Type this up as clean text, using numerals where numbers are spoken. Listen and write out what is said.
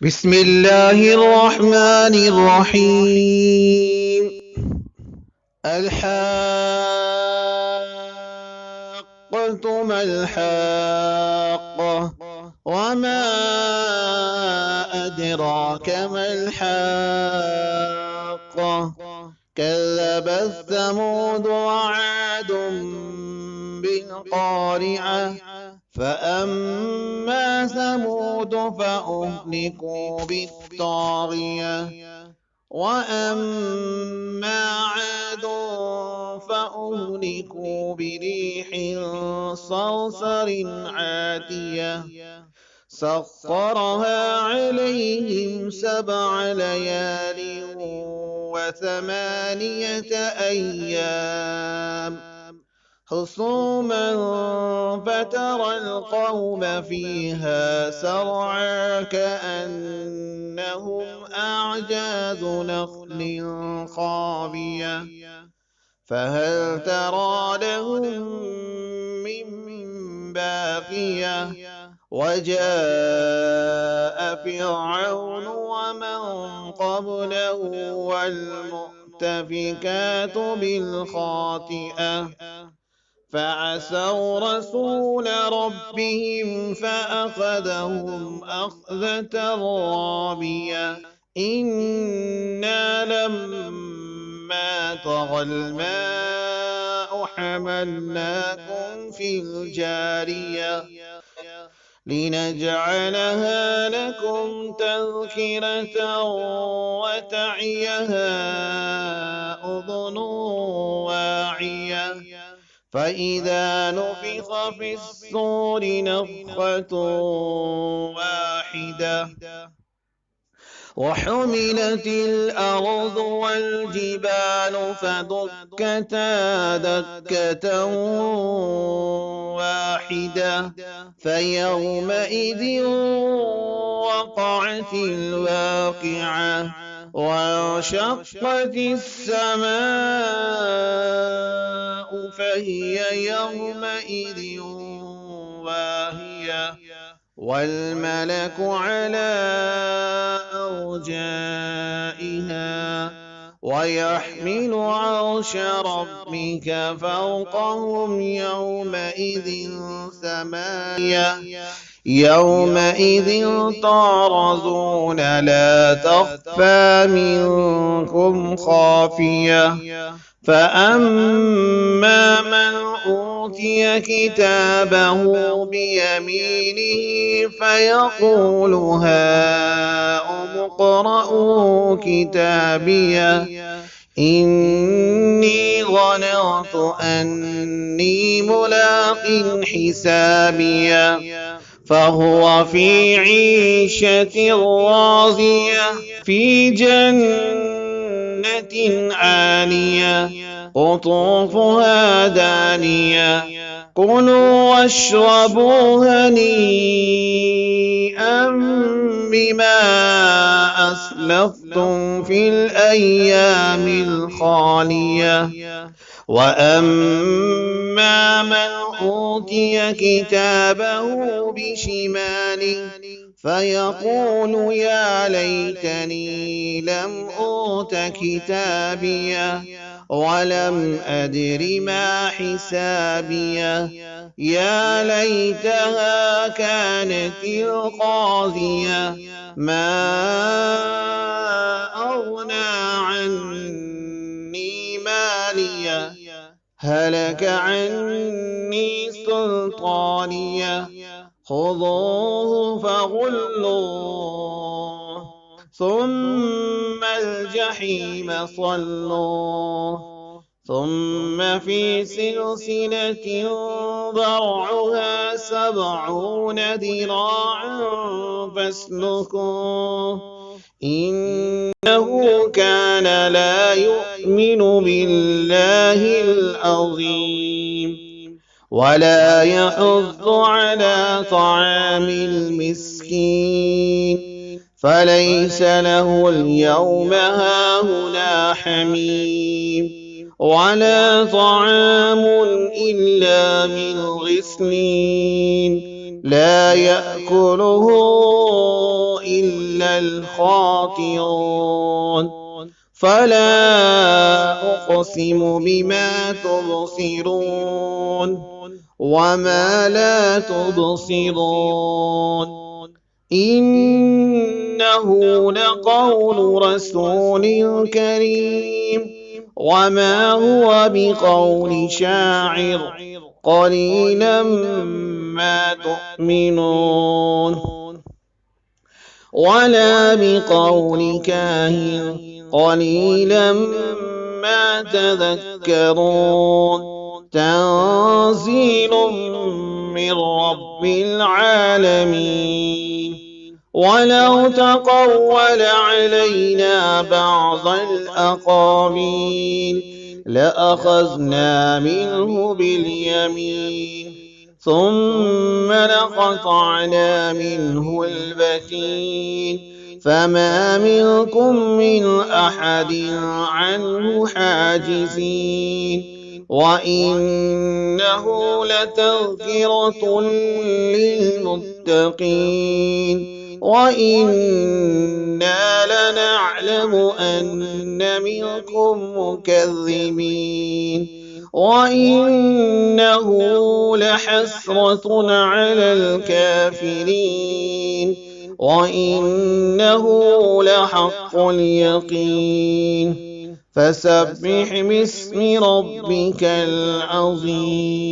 بسم الله الرحمن الرحيم. الحاقة ما الحاقة وما أدراك ما الحاقة كذبت ثمود وعاد بالقارعة فأما ثمود فأهلكوا بالطاغية وأما عاد فأهلكوا بريح صرصر عاتية سخرها عليهم 7 ليال و8 أيام حسوما فترى القوم فيها سرعا كأنهم أعجاز نخل خاوية فهل ترى لهم من باقية وجاء فرعون ومن قبله والمؤتفكات بالخاطئة فعصوا رسول ربهم فأخذهم أخذة رابية إنا لما طغى الماء حملناكم في الجارية لنجعلها لكم تذكرة وتعيها أذن واعية فإذا نفخ في الصور نفخة واحدة وحملت الأرض والجبال فدكتا دكة واحدة فيومئذ وقعت الواقعة وانشقت السماء فهي يومئذ واهية والملك على أرجائها ويحمل عرش ربك فوقهم يومئذ 8 يومئذ تعرضون لا تخفى منكم خافية فأما من أوتي كتابه بيمينه فيقول هاؤم اقرءوا كتابيه إني ظننت أني ملاق حسابيه فهو في عيشة راضية في جنة عالية قطوفها دانية كلوا واشربوا هنيئا بما أسلفتم في الأيام الخالية وأما من أوتي كتابه بشماله فيقول يا ليتني لم أوت كتابيه ولم أدر ما حسابيه يا ليتها كانت القاضية ما أغنى عني ماليه هلك عني سلطانيه خذوه فغلوه ثم الجحيم صلوه ثم في سلسلة ذرعها 70 ذراعا فاسلكوه إنه كان لا يؤمن بالله العظيم ولا يحض على طعام المسكين فليس له اليوم هاهنا حميم ولا طعام إلا من غسلين لا يأكله إلا الخاطئون فلا أقسم بما تبصرون وما لا تبصرون إنه لقول رسول كريم وما هو بقول شاعر قليلا ما تؤمنون ولا بقول كاهن قليلا ما تذكرون تنزيل من رب العالمين ولو تقول علينا بعض الأقاويل لأخذنا منه باليمين ثم لقطعنا منه الوتين فما منكم من أحد عنه حاجزين وإنه لتذكرة للمتقين وإنا لنعلم أن منكم مكذبين وإنه لحسرة على الكافرين وإنه لحق اليقين فسبح باسم ربك العظيم